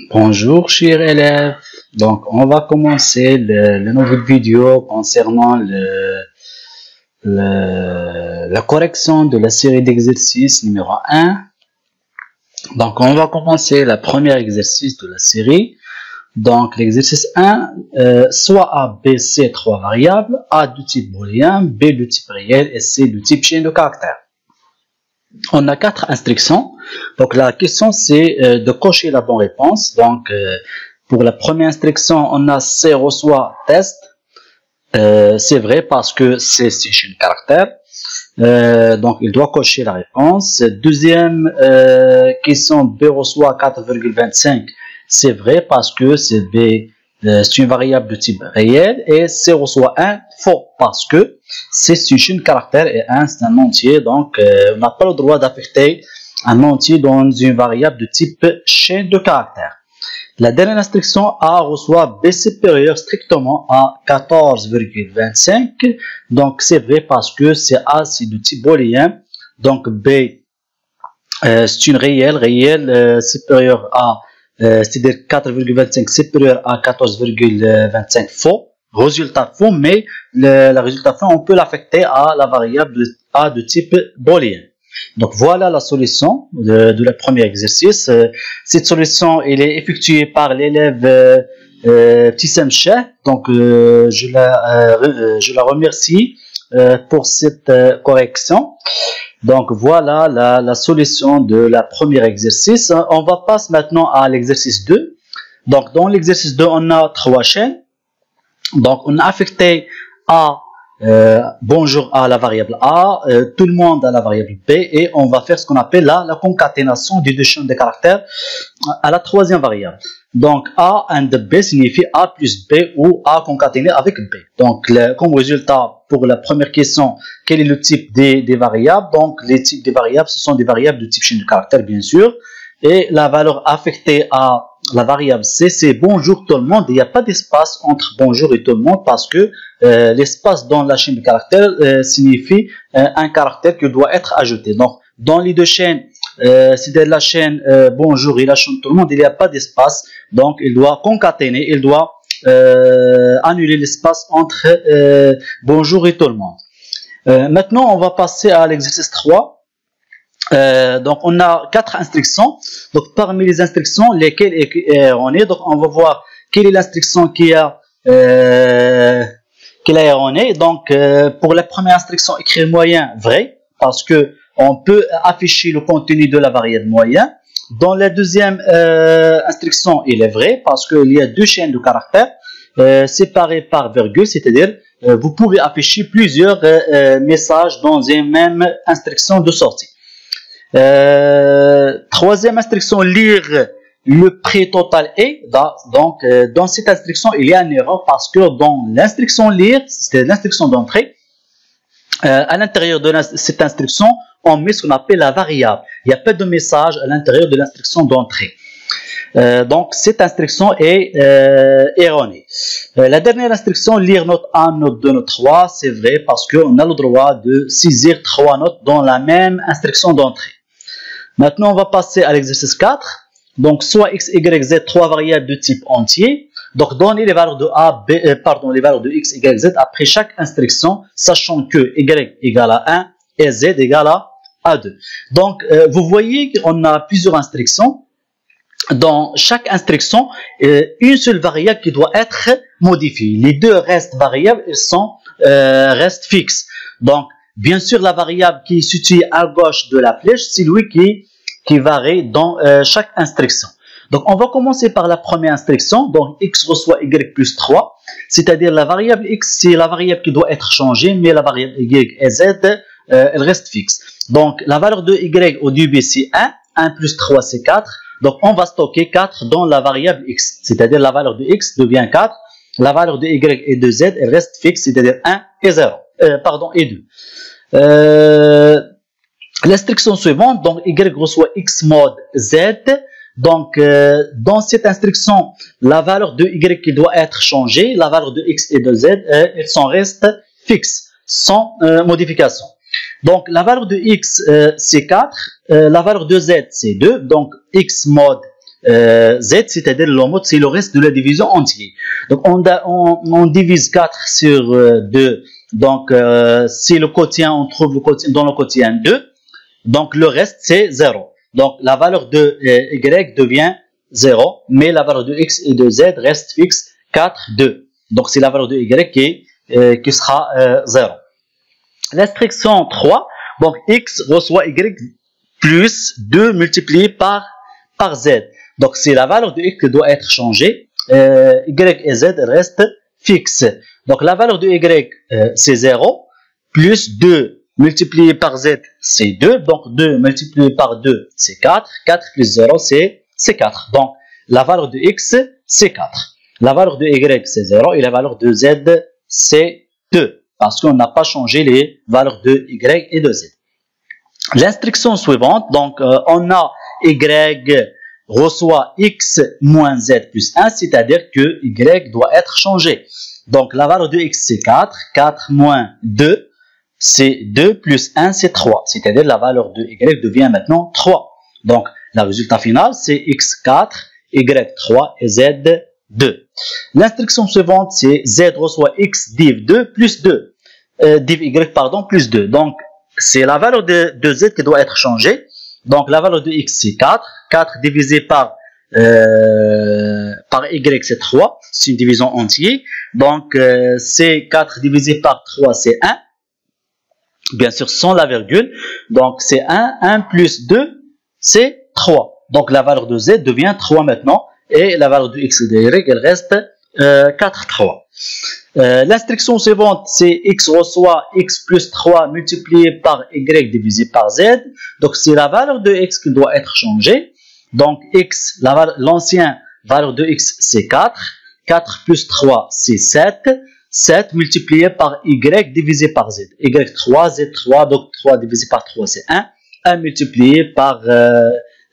Bonjour chers élèves, donc on va commencer le nouvelle vidéo concernant la correction de la série d'exercices numéro 1. Donc on va commencer le premier exercice de la série. Donc l'exercice 1, soit A, B, C, trois variables, A de type booléen, B de type réel et C de type chaîne de caractères. On a 4 instructions. Donc la question c'est de cocher la bonne réponse. Donc pour la première instruction, on a C reçoit test. C'est vrai parce que c'est chaîne de caractère. Donc il doit cocher la réponse. Deuxième question, B reçoit 4,25. C'est vrai parce que c'est B, c'est une variable de type réel, et C reçoit 1, faux parce que c'est une chaîne de caractère et 1 c'est un entier, donc on n'a pas le droit d'affecter un entier dans une variable de type chaîne de caractère. La dernière instruction, A reçoit B supérieur strictement à 14,25, donc c'est vrai parce que c'est A c'est de type booléen, donc B c'est une réelle supérieure à c'est-à-dire 4,25 supérieur à 14,25 faux, résultat faux, mais le résultat faux, on peut l'affecter à la variable A de type booléen. Donc voilà la solution de la premier exercice. Cette solution elle est effectuée par l'élève Tissem Cheikh, donc je la remercie pour cette correction. Donc voilà la solution de la première exercice. On va passer maintenant à l'exercice 2. Donc dans l'exercice 2, on a 3 chaînes. Donc on a affecté A, bonjour à la variable A, tout le monde à la variable B, et on va faire ce qu'on appelle la concaténation des deux chaînes de caractères à la troisième variable. Donc A and B signifie A plus B ou A concaténé avec B. Donc comme résultat pour la première question, quel est le type des variables? Donc les types des variables, ce sont des variables de type chaîne de caractère bien sûr, et la valeur affectée à la variable C, c'est bonjour tout le monde. Il n'y a pas d'espace entre bonjour et tout le monde parce que l'espace dans la chaîne de caractères signifie un caractère qui doit être ajouté. Donc dans les deux chaînes, c'est-à-dire la chaîne bonjour et la chaîne tout le monde, il n'y a pas d'espace, donc il doit concaténer, il doit annuler l'espace entre bonjour et tout le monde. Maintenant on va passer à l'exercice 3. Donc on a 4 instructions. Donc parmi les instructions, lesquelles est erronée. Donc on va voir quelle est l'instruction qui a erronée. Donc pour la première instruction, écrire moyen, vrai, parce que on peut afficher le contenu de la variable moyen. Dans la deuxième instruction, il est vrai parce qu'il y a deux chaînes de caractères séparées par virgule, c'est-à-dire vous pouvez afficher plusieurs messages dans une même instruction de sortie. Troisième instruction, lire le prix total est. Donc dans cette instruction il y a une erreur parce que dans l'instruction lire, c'est l'instruction d'entrée, à l'intérieur de cette instruction on met ce qu'on appelle la variable. Il n'y a pas de message à l'intérieur de l'instruction d'entrée. Donc cette instruction est erronée. La dernière instruction, lire note 1, note 2, note 3, c'est vrai parce qu'on a le droit de saisir 3 notes dans la même instruction d'entrée. Maintenant on va passer à l'exercice 4. Donc soit x, y, z, trois variables de type entier. Donc donner les valeurs de a, b, les valeurs de x, y, z après chaque instruction, sachant que y égale à 1 et z égale à 2. Donc vous voyez qu'on a plusieurs instructions. Dans chaque instruction, une seule variable qui doit être modifiée. Les deux restes variables, restent fixes. Donc, bien sûr, la variable qui est située à gauche de la flèche, c'est lui qui varie dans chaque instruction. Donc, on va commencer par la première instruction. Donc, x reçoit y plus 3. C'est-à-dire la variable x, c'est la variable qui doit être changée, mais la variable y et z, elle reste fixe. Donc, la valeur de y au début, c'est 1. 1 plus 3, c'est 4. Donc, on va stocker 4 dans la variable x. C'est-à-dire la valeur de x devient 4. La valeur de y et de z, elle reste fixe, c'est-à-dire 1 et 0. Et 2. L'instruction suivante, donc y reçoit x mod z. Donc, dans cette instruction, la valeur de y qui doit être changée, la valeur de x et de z, elles sont restent fixes, sans modification. Donc, la valeur de x, c'est 4. La valeur de z, c'est 2. Donc, x mod Z, c'est-à-dire le mode, c'est le reste de la division entière. Donc, on divise 4 sur 2. Donc, si le quotient, on trouve le quotient, dans le quotient 2, donc le reste, c'est 0. Donc, la valeur de Y devient 0, mais la valeur de X et de Z reste fixe, 4, 2. Donc, c'est la valeur de Y qui sera 0. L'instruction 3, donc X reçoit Y plus 2 multiplié par Z. Donc, c'est la valeur de X qui doit être changée. Y et Z restent fixes. Donc, la valeur de Y, c'est 0, plus 2 multiplié par Z, c'est 2. Donc, 2 multiplié par 2, c'est 4. 4 plus 0, c'est 4. Donc, la valeur de X, c'est 4. La valeur de Y, c'est 0. Et la valeur de Z, c'est 2. Parce qu'on n'a pas changé les valeurs de Y et de Z. L'instruction suivante, donc, on a Y reçoit X moins Z plus 1, c'est-à-dire que Y doit être changé. Donc, la valeur de X, c'est 4. 4 moins 2, c'est 2 plus 1, c'est 3. C'est-à-dire la valeur de Y devient maintenant 3. Donc, le résultat final, c'est X4, Y3 et Z2. L'instruction suivante, c'est Z reçoit X div 2 plus 2. Div Y, pardon, plus 2. Donc, c'est la valeur de Z qui doit être changée. Donc, la valeur de X, c'est 4. 4 divisé par Y, c'est 3. C'est une division entière. Donc, c'est 4 divisé par 3, c'est 1. Bien sûr, sans la virgule. Donc, c'est 1. 1 plus 2, c'est 3. Donc, la valeur de Z devient 3 maintenant. Et la valeur de X et de Y, elle reste 4, 3. L'instruction suivante, c'est X reçoit X plus 3 multiplié par Y divisé par Z. Donc, c'est la valeur de X qui doit être changée. Donc, X, l'ancienne valeur de X, c'est 4. 4 plus 3, c'est 7. 7 multiplié par Y divisé par Z. Y3, Z3, donc 3 divisé par 3, c'est 1. 1 multiplié par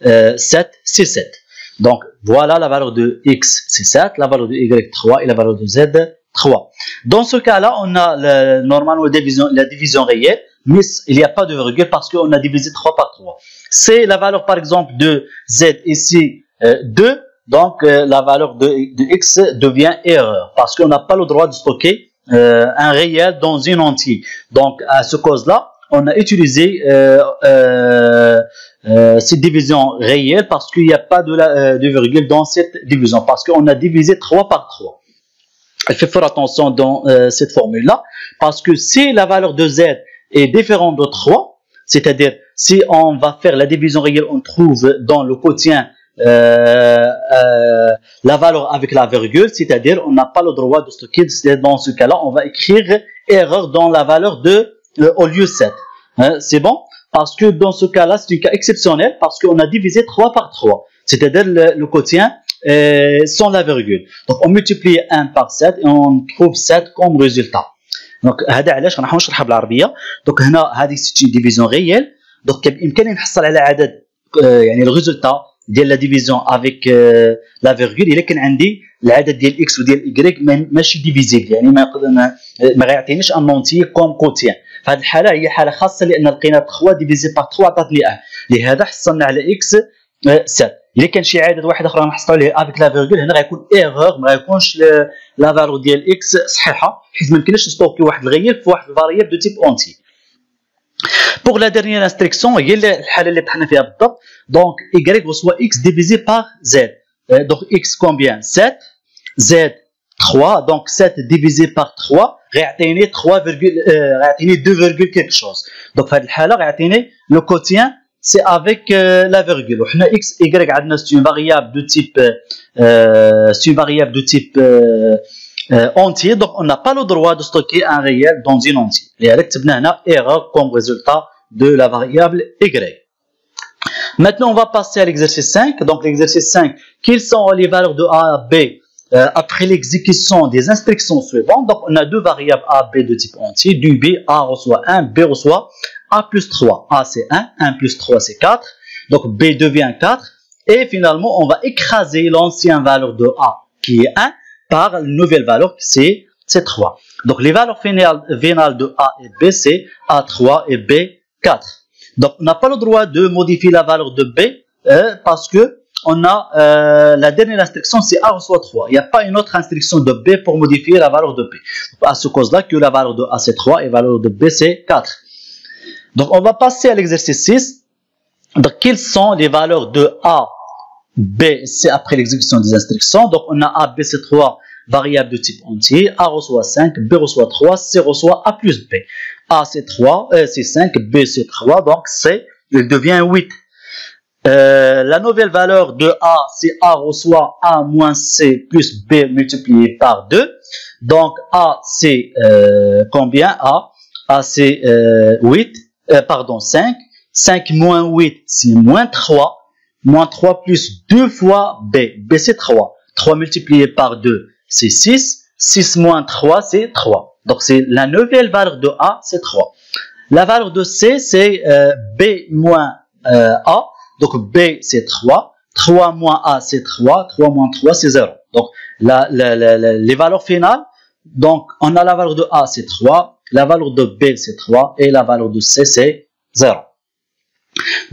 7, c'est 7. Donc, voilà la valeur de X, c'est 7. La valeur de Y3 et la valeur de Z, 3. Dans ce cas-là, on a normalement la division réelle, mais il n'y a pas de virgule parce qu'on a divisé 3 par 3. C'est la valeur, par exemple, de Z ici, 2. Donc, la valeur de X devient erreur parce qu'on n'a pas le droit de stocker un réel dans une entière. Donc, à ce cause-là, on a utilisé cette division réelle parce qu'il n'y a pas de virgule dans cette division parce qu'on a divisé 3 par 3. Il faut faire attention dans cette formule-là parce que si la valeur de Z est différente de 3, c'est-à-dire si on va faire la division réelle, on trouve dans le quotient la valeur avec la virgule, c'est-à-dire on n'a pas le droit de stocker. Dans ce cas-là, on va écrire erreur dans la valeur de au lieu 7. C'est bon? Parce que dans ce cas-là, c'est un cas exceptionnel parce qu'on a divisé 3 par 3, c'est-à-dire le quotient sans la virgule. Donc on multiplie 1 par 7 et on trouve 7 comme résultat. Donc هذا علاش راح نشرحها بالعربيه. Donc هنا هذه c'est une division réelle. Donc يمكن نحصل على عدد يعني الريزلتا ديال لا ديفيزيون افيك لا فيرغول الا كان عندي العدد ديال اكس وديال ايكغيك ماشي ديفيزيبل، يعني ما غيعطينيش ان نونتي كوم كوتيان. في هذه الحاله هي حاله خاصه لان لقينا 3 ديفيزي بار 3 عطاتني 1، لهذا حصلنا على اكس 7. الا كان شي عدد واحد اخر نحصلوا عليه افيك لا فيرغول هنا غيكون ايرور، ما غيكونش لا فالور ديال اكس صحيحه، حيت ما يمكنش نستوكي واحد الغير في واحد الفاريابل دو تيب اونتي. Pour la dernière instruction, il y a donc y reçoit x divisé par z. Donc x combien? 7. Z 3. Donc 7 divisé par 3. Réatteindre 2, quelque chose. Donc le quotient c'est avec la virgule. X, y, c'est une variable de type entier, donc on n'a pas le droit de stocker un réel dans une entier. Et avec erreur comme résultat de la variable y. Maintenant, on va passer à l'exercice 5. Donc l'exercice 5, quelles sont les valeurs de A à B après l'exécution des instructions suivantes? Donc on a deux variables A, B de type entier. Du B, A reçoit 1, B reçoit A plus 3. A c'est 1, 1 plus 3 c'est 4. Donc B devient 4. Et finalement, on va écraser l'ancienne valeur de A qui est 1 par une nouvelle valeur c'est 3. Donc les valeurs finales de A et B c'est A3 et B4. Donc on n'a pas le droit de modifier la valeur de B parce que on a la dernière instruction, c'est A reçoit 3. Il n'y a pas une autre instruction de B pour modifier la valeur de B. À ce cause-là, que la valeur de A c'est 3 et la valeur de B c'est 4. Donc on va passer à l'exercice 6. Donc quelles sont les valeurs de A, B, C après l'exécution des instructions? Donc on a A, B, c'est 3 variables de type entier. A reçoit 5, B reçoit 3, C reçoit A plus B. A c'est 3, c'est 5, B c'est 3, donc C il devient 8. La nouvelle valeur de A, c'est A reçoit A moins C plus B multiplié par 2. Donc A c'est combien? A c'est 8, pardon 5. 5 moins 8 c'est moins 3. Moins 3 plus 2 fois B. B c'est 3. 3 multiplié par 2 c'est 6. 6 moins 3 c'est 3. Donc c'est la nouvelle valeur de A c'est 3. La valeur de C c'est B moins A. Donc B c'est 3, 3 moins A c'est 3, 3 moins 3 c'est 0. Donc les valeurs finales, donc on a la valeur de A c'est 3, la valeur de B c'est 3 et la valeur de C c'est 0.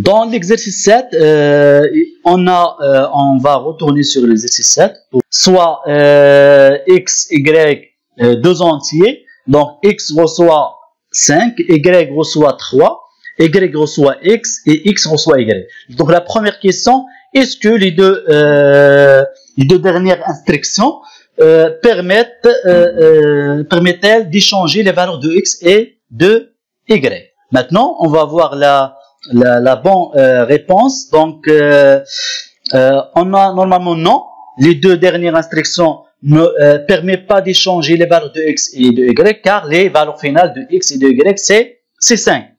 Dans l'exercice 7, on va retourner sur l'exercice 7, soit x, y, deux entiers, donc x reçoit 5, y reçoit 3, y reçoit x et x reçoit y. Donc la première question, est-ce que les deux dernières instructions permettent-elles d'échanger les valeurs de x et de y? Maintenant, on va voir la bonne réponse. Donc, on a normalement non. Les deux dernières instructions ne permettent pas d'échanger les valeurs de x et de y, car les valeurs finales de x et de y c'est 5.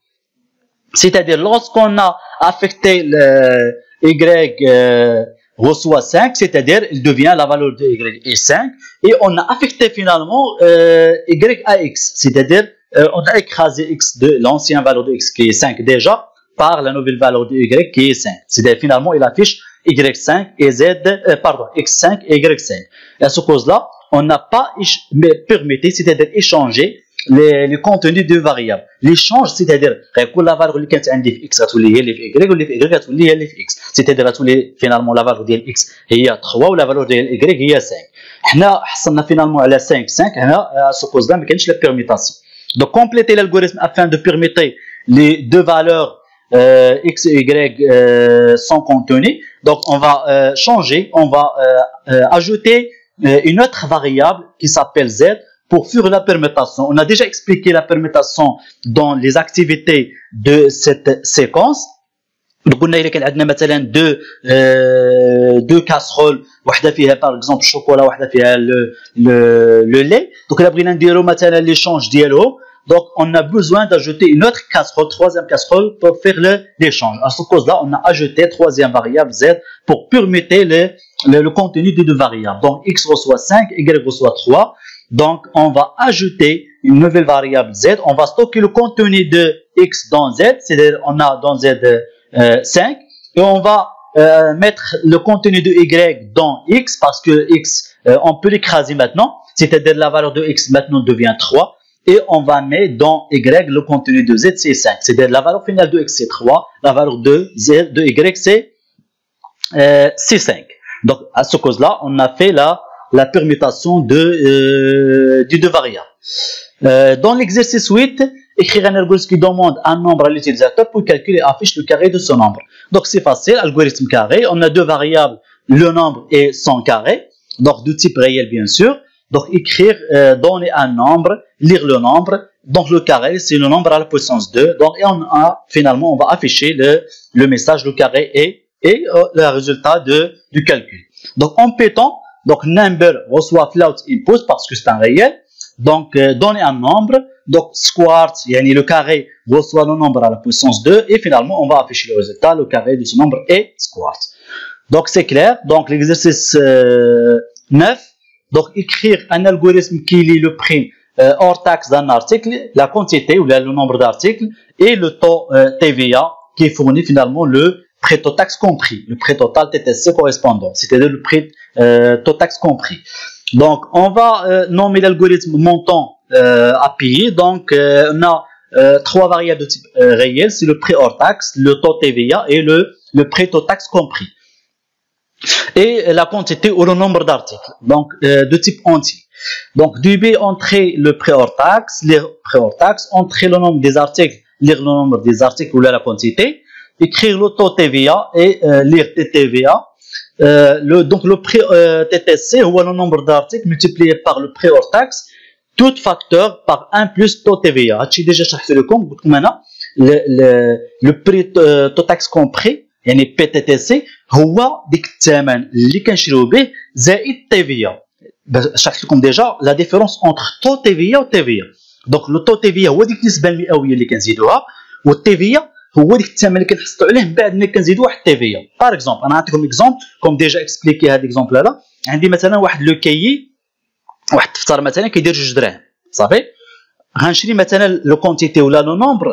C'est-à-dire, lorsqu'on a affecté le y reçoit 5, c'est-à-dire, il devient la valeur de y est 5, et on a affecté finalement y à x, c'est-à-dire, on a écrasé x de l'ancienne valeur de x qui est 5 déjà, par la nouvelle valeur de y qui est 5. C'est-à-dire, finalement, il affiche y5 et x5 et y5. Et à ce cause-là, on n'a pas permis, c'est-à-dire échanger les contenus de variables. L'échange, c'est-à-dire, la valeur qui est عندي في x غتولي هي اللي في y واللي في y غتولي هي اللي في x. C'est-à-dire غتولي finalement la valeur ديال x هي 3 ولا valeur ديال y هي 5. حنا حصلنا finalement على 5 هنا à ce cause-là ما كاينش la permutation. Donc compléter l'algorithme afin de permettre les deux valeurs x et y sont contenues. Donc on va changer, on va ajouter une autre variable qui s'appelle z pour faire la permutation. On a déjà expliqué la permutation dans les activités de cette séquence. Donc on a مثلا deux casseroles, واحدة فيها par exemple chocolat, واحدة فيها le lait. Donc là بغينا نديرو مثلا l'échange ديالهم. Donc on a besoin d'ajouter une autre casserole, troisième casserole pour faire l'échange. À ce cause-là, on a ajouté troisième variable z pour permettre le contenu des deux variables. Donc x reçoit 5, y reçoit 3. Donc, on va ajouter une nouvelle variable z. On va stocker le contenu de x dans z, c'est-à-dire on a dans z 5. Et on va mettre le contenu de y dans x parce que x, on peut l'écraser maintenant. C'est-à-dire la valeur de x maintenant devient 3. Et on va mettre dans y le contenu de z, c'est 5. C'est-à-dire la valeur finale de x c'est 3. La valeur de z de y c'est 5. Donc, à ce cause-là, on a fait la permutation des deux variables. Dans l'exercice 8, écrire un algorithme qui demande un nombre à l'utilisateur pour calculer et affiche le carré de ce nombre. Donc c'est facile, algorithme carré, on a deux variables, le nombre et son carré, donc de type réel bien sûr. Donc écrire, donner un nombre, lire le nombre, donc le carré c'est le nombre à la puissance 2, donc et finalement on va afficher le message, le carré et le résultat du calcul. Donc en Python, donc number reçoit float input parce que c'est un réel. Donc donner un nombre. Donc square, yani le carré reçoit le nombre à la puissance 2 et finalement on va afficher le résultat, le carré de ce nombre est square. Donc c'est clair. Donc l'exercice 9. Donc écrire un algorithme qui lit le prix hors taxe d'un article, la quantité ou le nombre d'articles et le taux TVA qui fournit finalement le prix taux taxe compris, le prix total TTC correspondant, c'est-à-dire le prix taux taxe compris. Donc on va nommer l'algorithme montant à payer. Donc on a trois variables de type réel, c'est le prix hors taxe, le taux TVA et le prix taux taxe compris. et la quantité ou le nombre d'articles, donc de type entier. Donc du B, entrer le prix hors taxe, lire prix hors taxe, entrer le nombre des articles, lire le nombre des articles ou la quantité, écrire le taux TVA et lire TTVA. Donc le prix TTC ou le nombre d'articles multiplié par le prix hors taxe, tout facteur par 1 plus taux TVA. J'ai déjà شرحت لكم قلت لكم انا le prix taux taxe compris يعني PTTC هو ديك الثمن اللي كنشريو به زائد TVA. شرحت لكم ديجا لا ديفيرونس انتر تو TVA و TVA. دونك لو تو TVA هو ديك النسبه المئويه اللي كنزيدوها، والتيفيا هو ديك الثمن اللي كنحصلوا عليه من بعد ملي كنزيدوا واحد التيفيا. باغ اكزومبل انا نعطيكم اكزومبل كوم ديجا اكسبليكي هذا الاكزومبل هذا. عندي مثلا واحد لو كايي، واحد الدفتر مثلا كيدير 2 دراهم صافي، غنشري مثلا لو كونتيتي ولا لو نومبر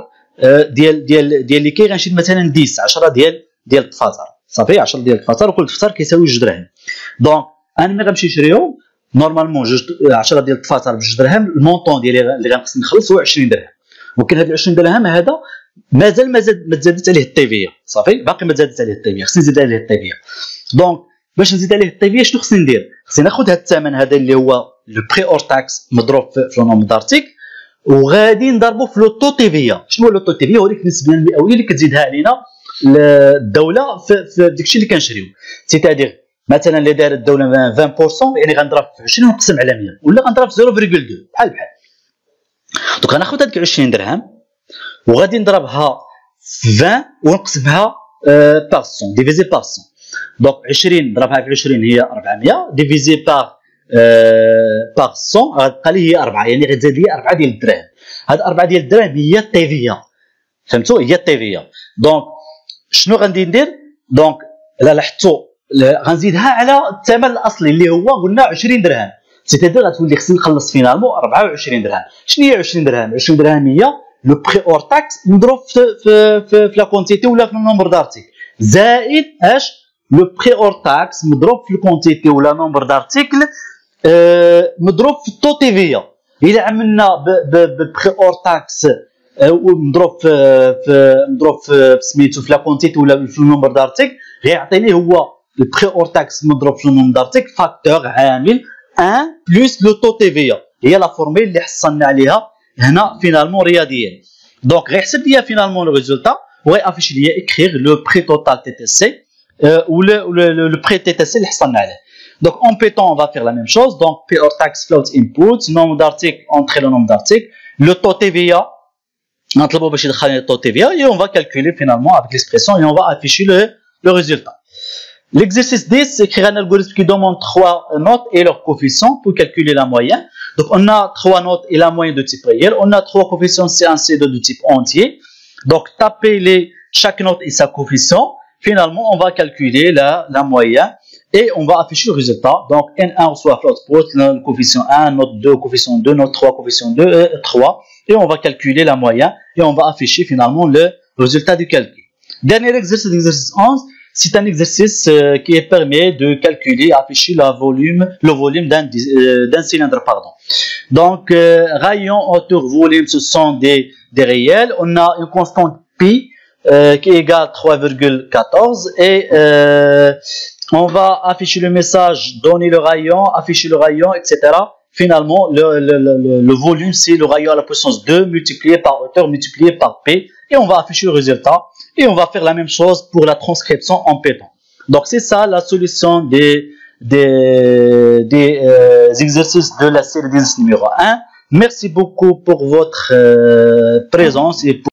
ديال لي كاي، غنشري مثلا 10 ديال الدفاتر صافي، 10 ديال الدفاتر وكل دفتر كيساوي 2 دراهم. دونك انا ملي غنمشي نشريهم نورمالمون 10 ديال الدفاتر ب 2 دراهم، المونطون ديالي اللي غنخصني نخلص هو 20 درهم، ولكن هاد 20 درهم هذا مازال ما تزادت عليه التيفيا صافي، باقي ما تزادت عليه التيفيا، خصني نزيد عليه التيفيا. دونك باش نزيد عليه التيفيا شنو خصني ندير؟ خصني ناخذ هاد الثمن هذا اللي هو لو بري اور تاكس مضروب في لو نومبر دارتيكل، وغادي نضربو في لو تو تيفيا. شنو هو لو تو تيفيا؟ هو ديك النسبه المئويه اللي كتزيدها علينا الدوله في داكشي اللي كنشريو. سيتادير مثلا اللي دار الدوله 20% يعني غنضرب في 20 ونقسم على 100، ولا غنضرب في 0.2 بحال. دونك غناخذ هذيك 20 درهم وغادي نضربها في 20 ونقسمها باغ 100 ديفيزي باغ 100. دونك 20 نضربها في 20 هي 400 ديفيزي باغ 100 غتبقى لي هي 4، يعني غتزاد لي 4 ديال الدراهم. هاد 4 ديال الدراهم هي التيفيا، فهمتوا؟ هي التيفيا. دونك شنو غندير ندير؟ دونك الا لاحظتوا غنزيدها على الثمن الاصلي اللي هو قلنا 20 درهم، سيتادير غتولي خصني نخلص فينالمون 24 درهم. شنو هي 20 درهم؟ 20 درهم هي لو بري اور تاكس مضروب في لا كونتيتي ولا في النومبر دارتيكل، زائد اش؟ لو بري اور تاكس مضروب في الكونتيتي ولا نومبر دارتيكل مضروب في التو تيفيا. الا عملنا ببري اور تاكس ومضروب في سميتو في لا كونتيتي ولا في النومبر دارتيكل، غيعطيني هو البري اور تاكس مضروب في النومبر دارتيكل فاكتور عامل 1 بلس لو تو تيفيا. هي لا فورميل اللي حصلنا عليها هنا فينالمون رياضيا. دونك غيحسب ليا فينالمون لو ريزولتا وغيافيش ليا اكريغ لو بري توتال تي تي سي ou le prêt TTC اللي حصلنا عليه. Donc en Python on va faire la même chose. Donc P or tax float input, nombre d'articles, entrer le nombre d'articles, le taux TVA, نطلبوا باش يدخل لنا le taux TVA et on va calculer finalement avec l'expression et on va afficher le résultat. L'exercice 10, c'est écrire un algorithme qui demande 3 notes et leurs coefficients pour calculer la moyenne. Donc on a 3 notes et la moyenne de type réel, on a 3 coefficients C1, C2 de type entier. Donc tapez chaque note et sa coefficient. Finalement, on va calculer la moyenne et on va afficher le résultat. Donc, N1 reçoit float port, le coefficient 1, note 2, coefficient 2, note 3, coefficient 2, 3. Et on va calculer la moyenne et on va afficher finalement le résultat du calcul. Dernier exercice, l'exercice 11, c'est un exercice qui permet de calculer, afficher le volume d'un cylindre. Pardon. Donc, rayon, hauteur, volume, ce sont des réels. On a une constante pi. Qui égale 3,14 et on va afficher le message, donner le rayon, afficher le rayon, etc. Finalement, le volume, c'est le rayon à la puissance 2 multiplié par hauteur multiplié par P et on va afficher le résultat et on va faire la même chose pour la transcription en Python. Donc, c'est ça la solution des exercices de la série d'exercices numéro 1. Merci beaucoup pour votre présence et pour